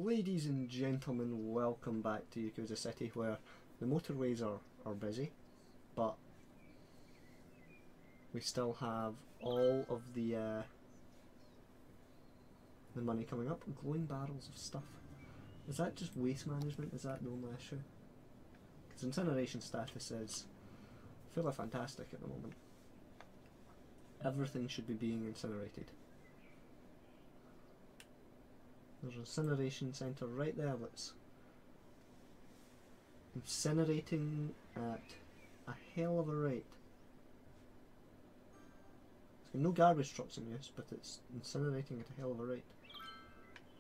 Ladies and gentlemen, welcome back to Yakuza City, where the motorways are busy, but we still have all of the money coming up. Glowing barrels of stuff. Is that just waste management? Is that the only issue? Because incineration status is fairly fantastic at the moment. Everything should be being incinerated. There's an incineration centre right there that's incinerating at a hell of a rate. It's got no garbage trucks in use, but it's incinerating at a hell of a rate.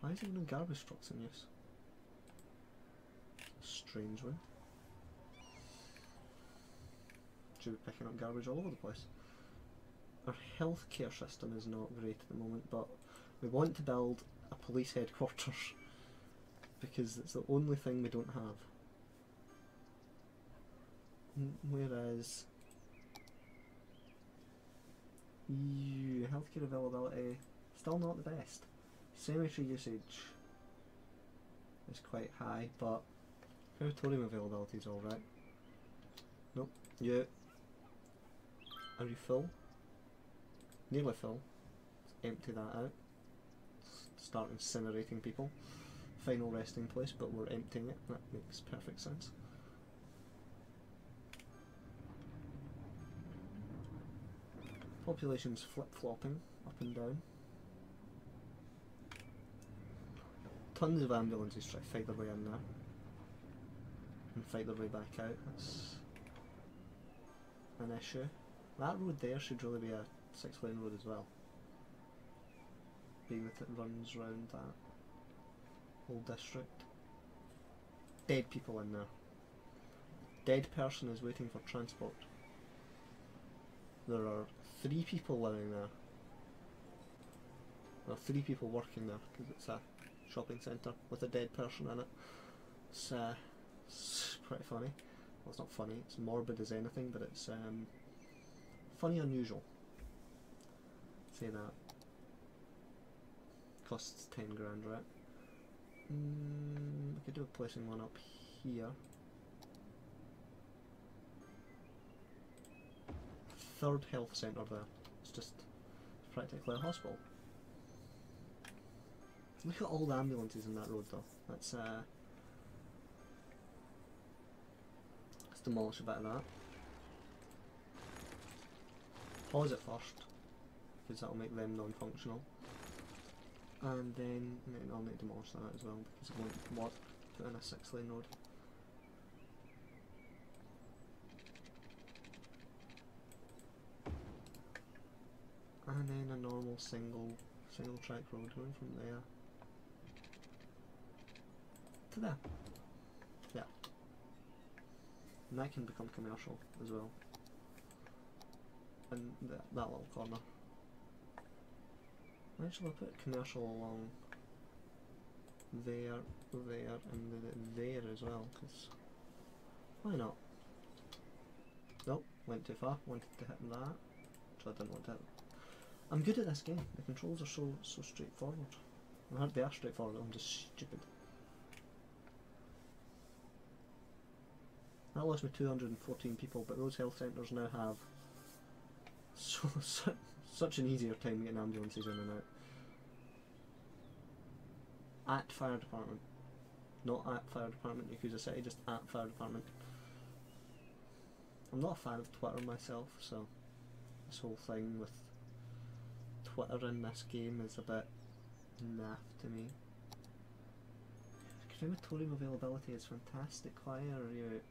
Why is there no garbage trucks in use? A strange one. Should be picking up garbage all over the place. Our healthcare system is not great at the moment, but we want to build a police headquarters because it's the only thing we don't have. Whereas healthcare availability still not the best. Cemetery usage is quite high, but crematorium availability is alright. Nope. You are you full? Nearly full. Let's empty that out. Start incinerating people. Final resting place, but we're emptying it. That makes perfect sense. Population's flip-flopping up and down. Tons of ambulances try to fight their way in there and fight their way back out. That's an issue. That road there should really be a 6-lane road as well, being that it runs round that whole district. Dead people in there. Dead person is waiting for transport. There are 3 people living there. There are 3 people working there because it's a shopping centre with a dead person in it. It's pretty funny. Well, it's not funny, it's morbid as anything, but it's funny unusual. Say that. Costs 10 grand, right? I could do a placing one up here. 3rd health centre there. It's just practically a hospital. Look at all the ambulances in that road though. Let's demolish a bit of that. Pause it first, because that'll make them non-functional. And then I'll need to demolish that as well, because it won't work put in a 6-lane road. And then a normal single track road going from there to there. Yeah. And that can become commercial as well. And that little corner. Actually, I'll put commercial along there, and there as well, because why not? Nope, went too far, wanted to hit that, so I didn't want to hit. I'm good at this game, the controls are so straightforward. I heard they are straightforward, I'm just stupid. That lost me 214 people, but those health centres now have such an easier time getting ambulances in and out. At fire department. Not at fire department Yakuza City, just at fire department. I'm not a fan of Twitter myself, so this whole thing with Twitter in this game is a bit naff to me. Crematorium availability is fantastic. Why are you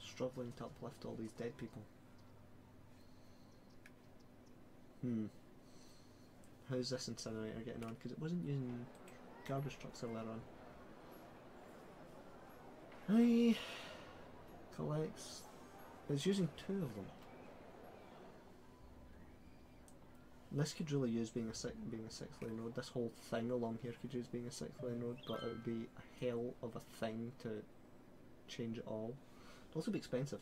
struggling to uplift all these dead people? How's this incinerator getting on? Because it wasn't using garbage trucks earlier on. Hi. Collects. It's using 2 of them. This could really use being a 6-lane road. This whole thing along here could use being a 6-lane road, but it would be a hell of a thing to change it all. It'd also be expensive.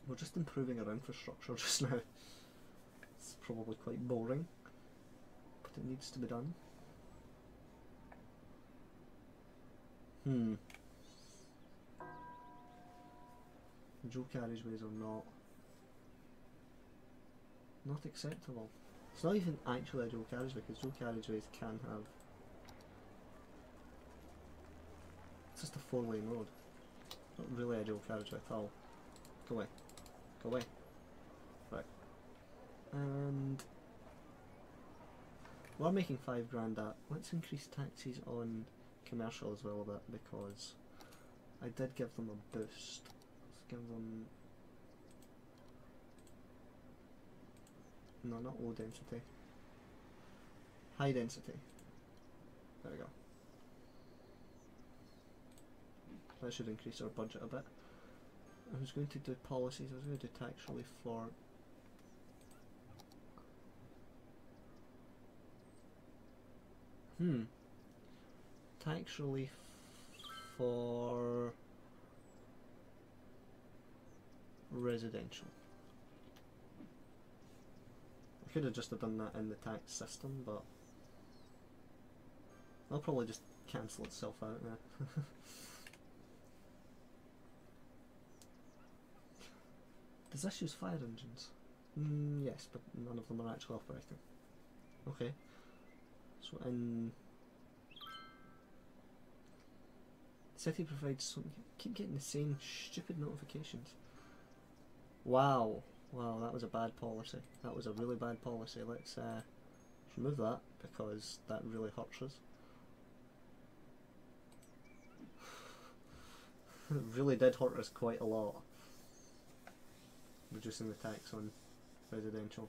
We're just improving our infrastructure just now. It's probably quite boring. that needs to be done. Dual carriageways are not acceptable. It's not even actually a dual carriageway, because dual carriageways can have... It's just a 4-lane road. Not really a dual carriageway at all. Go away. Go away. Right. And... we're making £5 grand at. Let's increase taxes on commercial as well a bit, because I did give them a boost. Let's give them... no, not low density. High density. There we go. That should increase our budget a bit. I was going to do policies, I was going to do tax relief for... tax relief for residential. I could have just done that in the tax system, but I'll probably just cancel itself out now. Does this use fire engines? Yes, but none of them are actually operating. Okay. So in... city provides something... keep getting the same stupid notifications. Wow. Wow, that was a bad policy. That was a really bad policy. Let's remove that, because that really hurts us. It really did hurt us quite a lot. Reducing the tax on residential.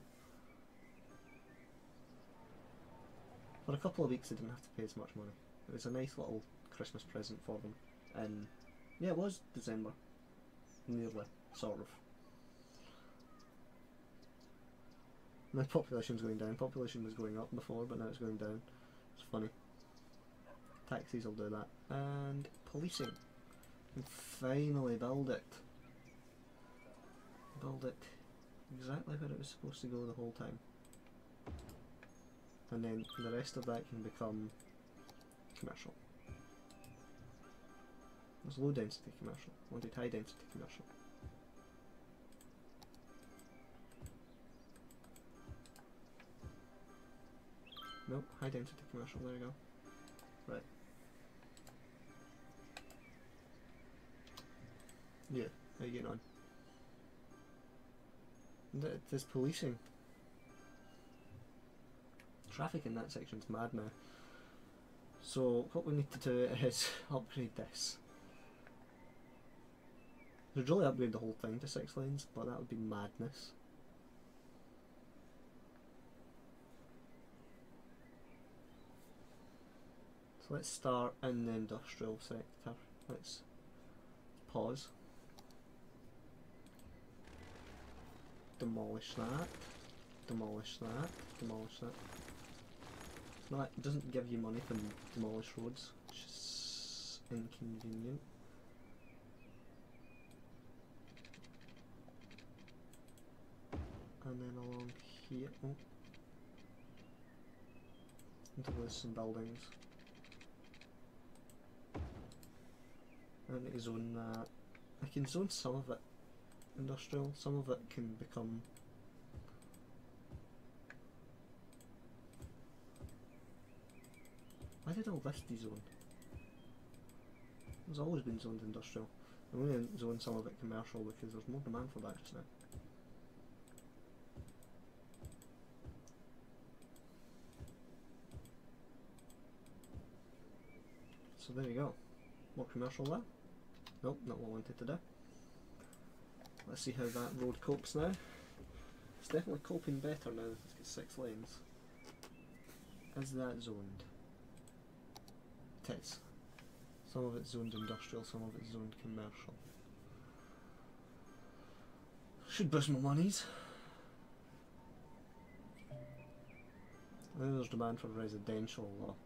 For a couple of weeks they didn't have to pay as much money. It was a nice little Christmas present for them. And yeah, it was December. Nearly, sort of. My population's going down. Population was going up before, but now it's going down. It's funny. Taxis will do that. And policing. And finally build it. Build it exactly where it was supposed to go the whole time. And then the rest of that can become commercial. There's low density commercial. I wanted high density commercial. Nope, high density commercial, there you go. Right. Yeah, how you getting on? There's policing. Traffic in that section's mad now. So what we need to do is upgrade this. We'd really upgrade the whole thing to 6 lanes, but that would be madness. So let's start in the industrial sector. Let's pause. Demolish that. Demolish that. Demolish that. No, it doesn't give you money to demolish roads, which is inconvenient. And then along here, oh, until there's some buildings. I need to zone that. I can zone some of it industrial, some of it can become why did all this dezone? It's always been zoned industrial. I'm going to zone some of it commercial because there's more demand for that just now. So there you go. More commercial there. Nope, not what I wanted to do. Let's see how that road copes now. It's definitely coping better now. It's got 6 lanes. Is that zoned? It is. Some of it's zoned industrial, some of it's zoned commercial. Should boost my monies. I think there's demand for residential though.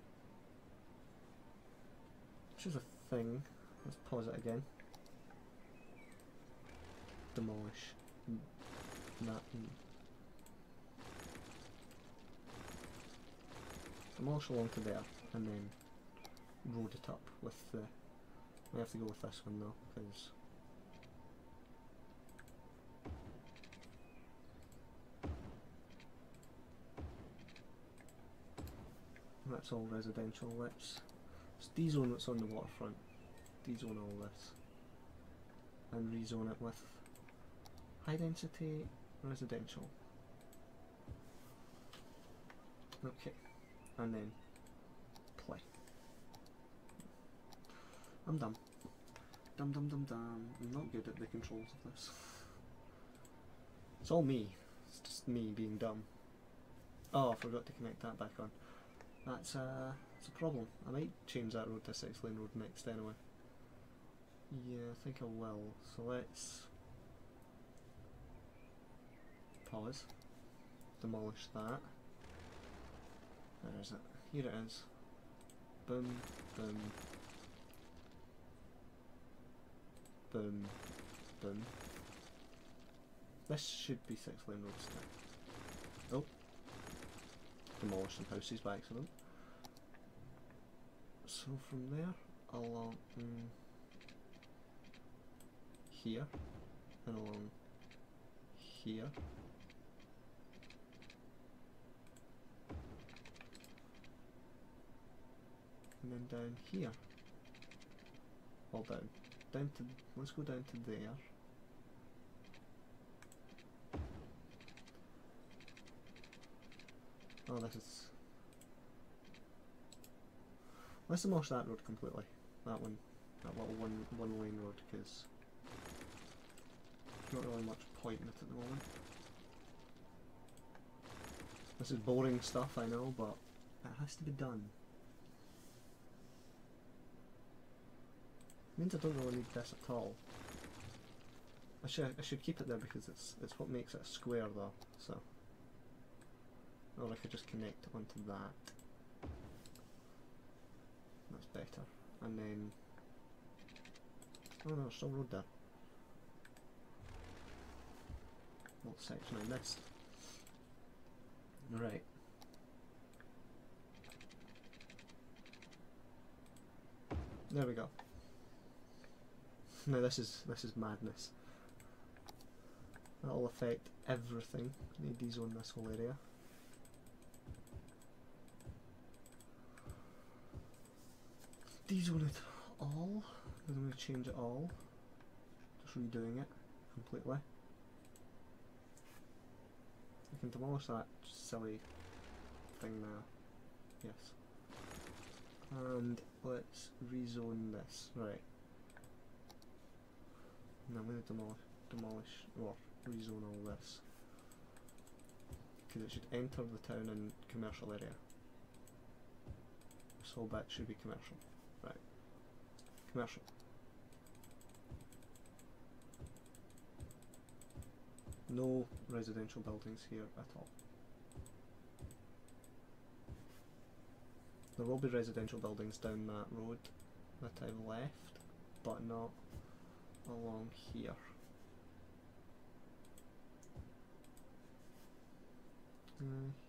Which is a thing. Let's pause it again. Demolish that. demolish along to there, and then road it up with the... We have to go with this one though, because... That's all residential. Let's de-zone what's on the waterfront, de-zone all this, and rezone it with high density residential. Okay, and then play. I'm dumb. Dumb. I'm not good at the controls of this. It's all me. It's just me being dumb. Oh, I forgot to connect that back on. That's a problem. I might change that road to 6-lane road next anyway. Yeah, I think I will. So let's pause. Demolish that. Where is it? Here it is. Boom, boom. Boom, boom. This should be 6-lane roads now. Oh. Demolish some houses by accident. So from there along here and along here. And then down here. All down. Down to, let's go down to there. Oh, this is... Let's demolish that road completely. That one. That little one lane road, because there's not really much point in it at the moment. This is boring stuff, I know, but it has to be done. Means I don't really need this at all. I should keep it there because it's what makes it a square though, so. Or I could just connect onto that. That's better. And then... Oh no, there's still road there. Little section I missed. Right. There we go. Now this is madness. That'll affect everything. I need to de-zone this whole area. De-zone it all. I'm going to change it all. Just redoing it completely. I can demolish that silly thing there. Yes. And let's rezone this. Right. And I'm going to demolish or rezone all this. Because it should enter the town and commercial area. This whole bit should be commercial. Right. Commercial. No residential buildings here at all. There will be residential buildings down that road that I've left, but not along here.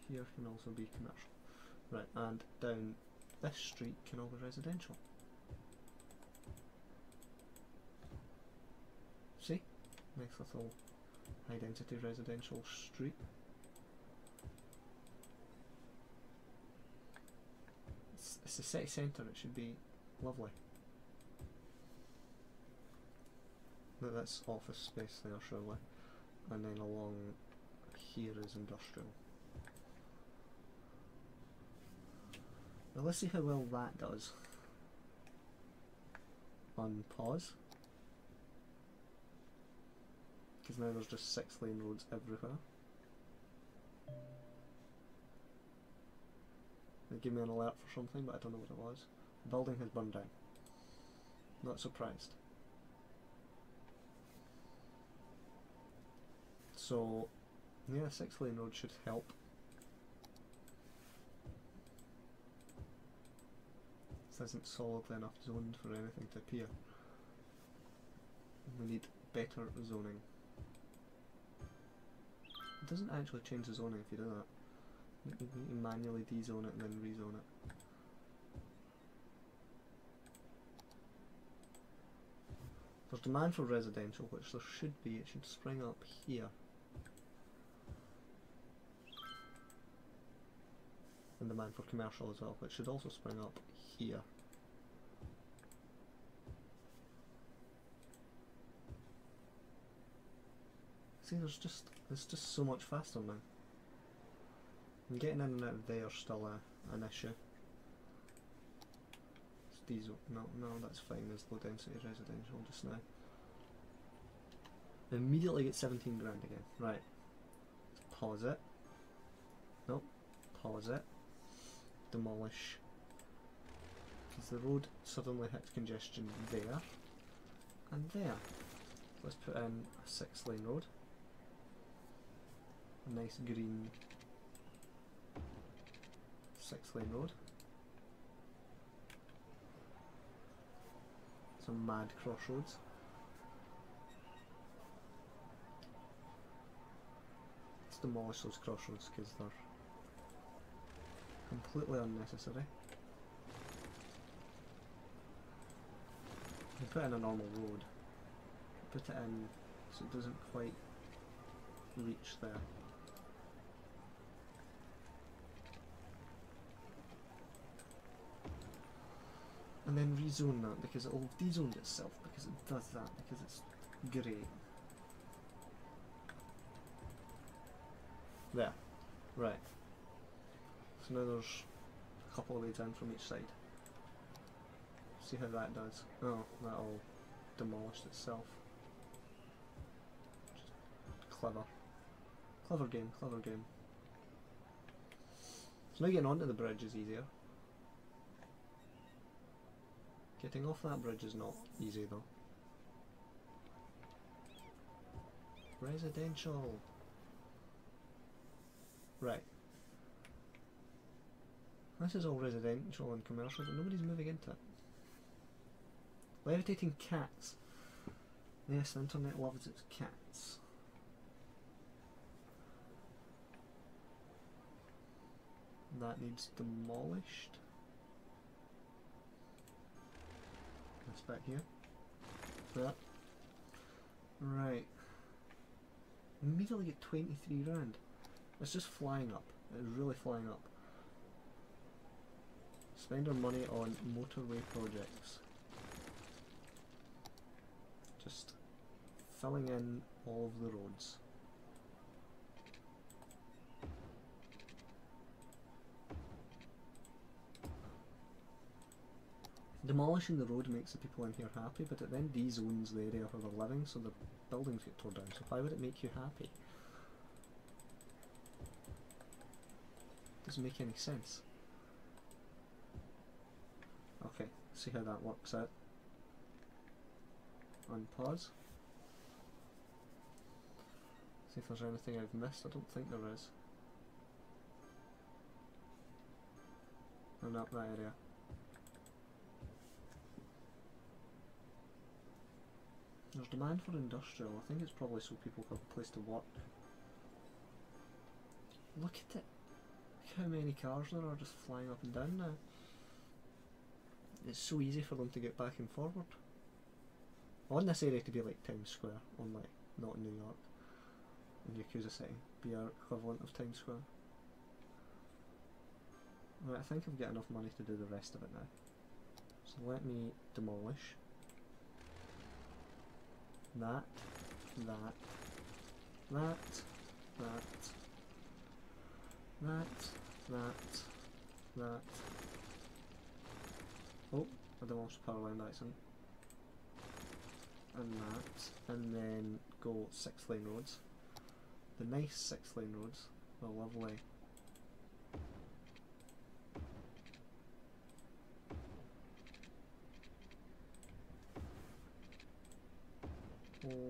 Here can also be commercial. Right, and down this street can all be residential. See? Nice little high density residential street. It's the city centre, it should be lovely. Now that's office space there surely. And then along here is industrial. Now let's see how well that does. On pause. Because now there's just 6-lane roads everywhere. It gave me an alert for something, but I don't know what it was. The building has burned down. Not surprised. So, yeah, 6-lane road should help. This isn't solidly enough zoned for anything to appear. We need better zoning. It doesn't actually change the zoning if you do that. You can manually de-zone it and then rezone it. There's demand for residential, which there should be. It should spring up here. And demand for commercial as well, which should also spring up here. See, it's just so much faster now. And getting in and out of there is still an issue. It's diesel. No, that's fine. There's low density residential just now. Immediately get 17 grand again. Right. Pause it. Nope. Pause it. Demolish. Because the road suddenly hits congestion there and there. Let's put in a 6-lane road. A nice green 6-lane road. Some mad crossroads. Let's demolish those crossroads because they're completely unnecessary. You put in a normal road. Put it in so it doesn't quite reach there. And then rezone that because it will de-zone itself because it does that because it's great. There. Right. So now there's a couple of ways in from each side. See how that does. Oh, that'll demolish itself. Just clever. Clever game, clever game. So now getting onto the bridge is easier. Getting off that bridge is not easy though. Residential. Right. This is all residential and commercial, but nobody's moving into it. Levitating cats. Yes, the internet loves its cats. That needs demolished. This back here. That. Right. Immediately get 23 grand. It's just flying up. It's really flying up. Spend our money on motorway projects. Just filling in all of the roads. Demolishing the road makes the people in here happy, but it then de-zones the area where they're living, so the buildings get torn down. So why would it make you happy? Doesn't make any sense. Okay, see how that works out. Unpause. See if there's anything I've missed. I don't think there is. Oh, not that area. There's demand for industrial. I think it's probably so people have a place to work. Look at it. Look how many cars there are just flying up and down now. It's so easy for them to get back and forward. I want this area to be like Times Square, only not in New York. In Yakuza City, be our equivalent of Times Square. Right, I think I've got enough money to do the rest of it now. So let me demolish that, that, that, that. Oh, I demolished the power line by accident. And that, and then go 6-lane roads. The nice 6-lane roads are lovely.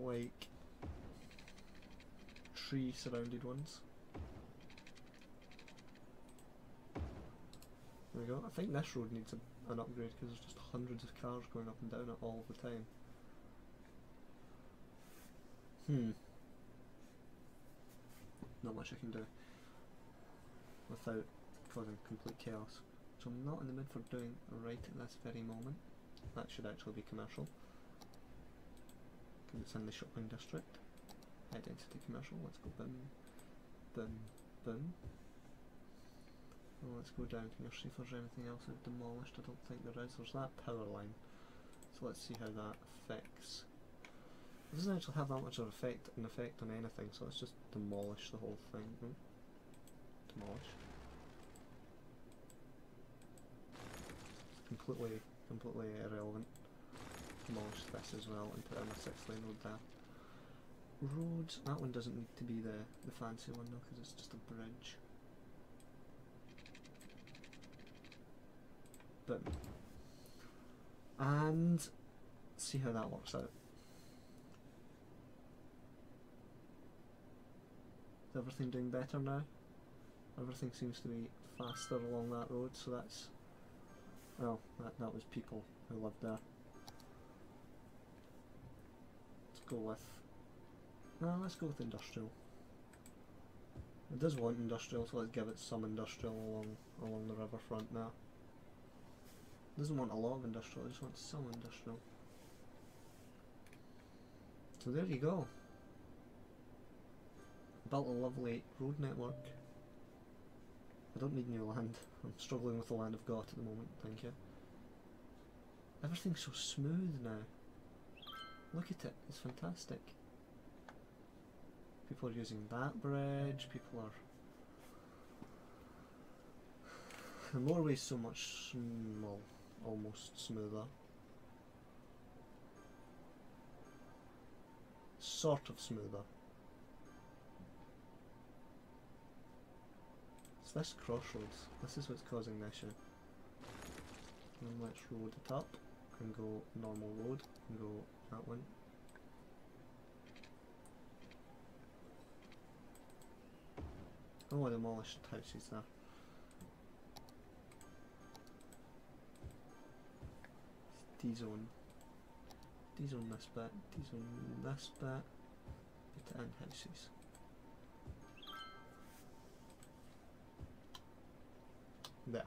Like tree surrounded ones. There we go. I think this road needs an upgrade because there's just hundreds of cars going up and down it all the time. Not much I can do. without causing complete chaos. So I'm not in the mood for doing right at this very moment. That should actually be commercial, because it's in the shopping district. High density commercial. Let's go boom, boom, boom. Well, let's go down here, see if there's anything else I've demolished. I don't think there is. There's that power line. So let's see how that affects. It doesn't actually have that much of an effect on anything, so let's just demolish the whole thing. Demolish. Completely irrelevant. Demolish this as well and put in a 6-lane road there. Roads, that one doesn't need to be the fancy one though, because it's just a bridge. Boom. And see how that works out. Is everything doing better now? Everything seems to be faster along that road, so that's... well, that was people who lived there. Let's go with... no, let's go with industrial. It does want industrial, so let's give it some industrial along the riverfront now. It doesn't want a lot of industrial, it just wants some industrial. So there you go. Built a lovely road network. I don't need new land. I'm struggling with the land I've got at the moment, thank you. Everything's so smooth now. Look at it, it's fantastic. People are using that bridge, people are... the motorway's so much, well, almost smoother. Sort of smoother. It's this crossroads, this is what's causing the issue. And let's road it up and go normal road and go that one. Oh, I demolished houses there. D-zone. D-zone this bit, D-zone this bit, put it in houses. There.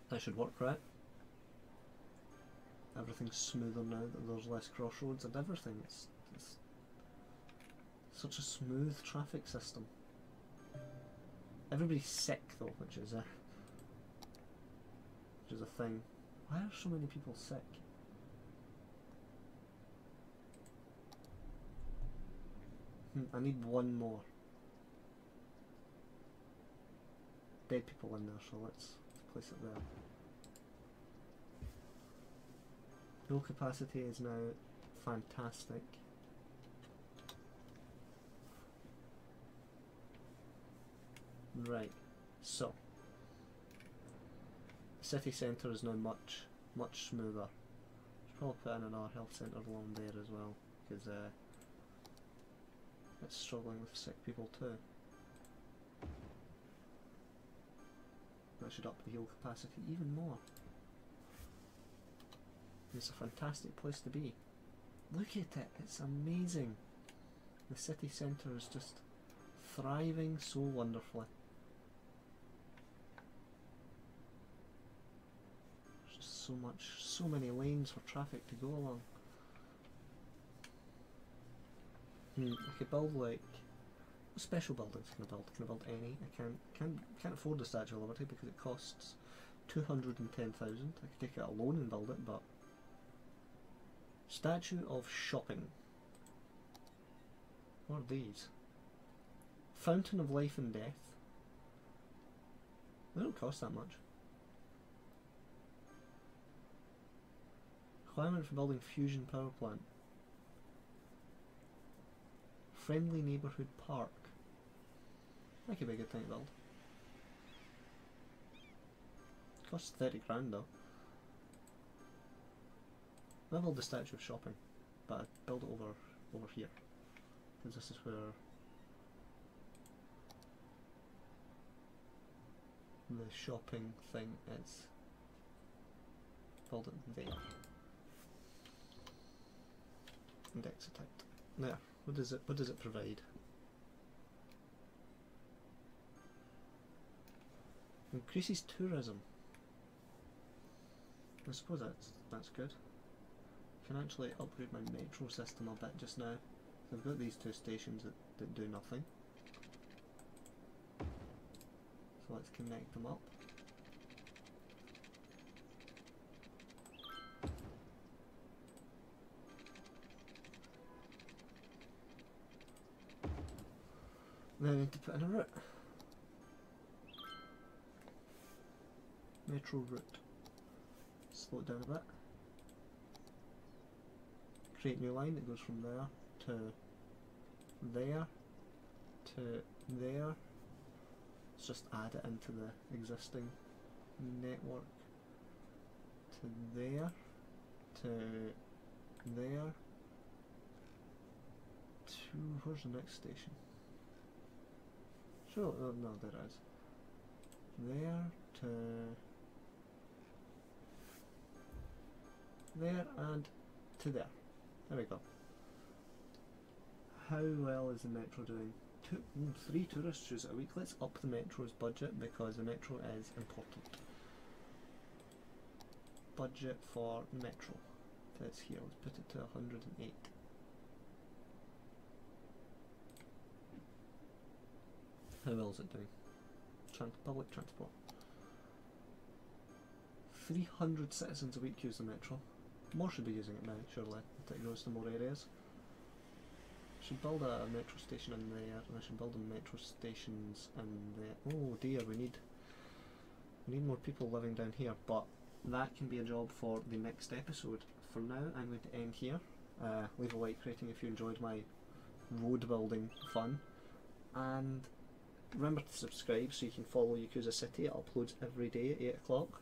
That should work, right? Everything's smoother now that there's less crossroads and everything. It's such a smooth traffic system. Everybody's sick though, which is a thing. Why are so many people sick? I need one more. Dead people in there, so let's place it there. Fuel capacity is now fantastic. Right, so the city centre is now much smoother. Should probably put in another health centre along there as well, because it's struggling with sick people too. That should up the heal capacity even more. It's a fantastic place to be. Look at it, it's amazing. The city centre is just thriving so wonderfully. There's just so many lanes for traffic to go along. I could build like... what special buildings can I build? Can I build any? I can't afford the Statue of Liberty because it costs 210,000. I could take it out a loan and build it, but... Statue of Shopping. What are these? Fountain of Life and Death. They don't cost that much. Requirement for building fusion power plant. Friendly neighbourhood park. That could be a good thing to build. Costs 30 grand though. I build the Statue of Shopping, but I build it over here, because this is where the shopping thing is. Build it there. And exit out. There. What does it provide? Increases tourism. I suppose that's good. Can actually upgrade my metro system a bit just now. So I've got these two stations that do nothing. So let's connect them up. Then I need to put in a route. Metro route. Slow it down a bit. Create new line that goes from there to there to there. Let's just add it into the existing network. To there to there to where's the next station? Sure, oh, no, there it is. There to there and to there. There we go. How well is the metro doing? 3 tourists use it a week. Let's up the metro's budget because the metro is important. Budget for metro. That's here. Let's put it to 108. How well is it doing? Public transport. 300 citizens a week use the metro. More should be using it now, surely, if it goes to more areas. I should build a metro station in there, and I should build a metro stations in there. Oh dear, we need more people living down here, but that can be a job for the next episode. For now, I'm going to end here. Leave a like rating if you enjoyed my road building fun, and remember to subscribe so you can follow Yakuza City. It uploads every day at 8 o'clock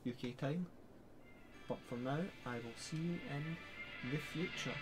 UK time. But for now, I will see you in the future.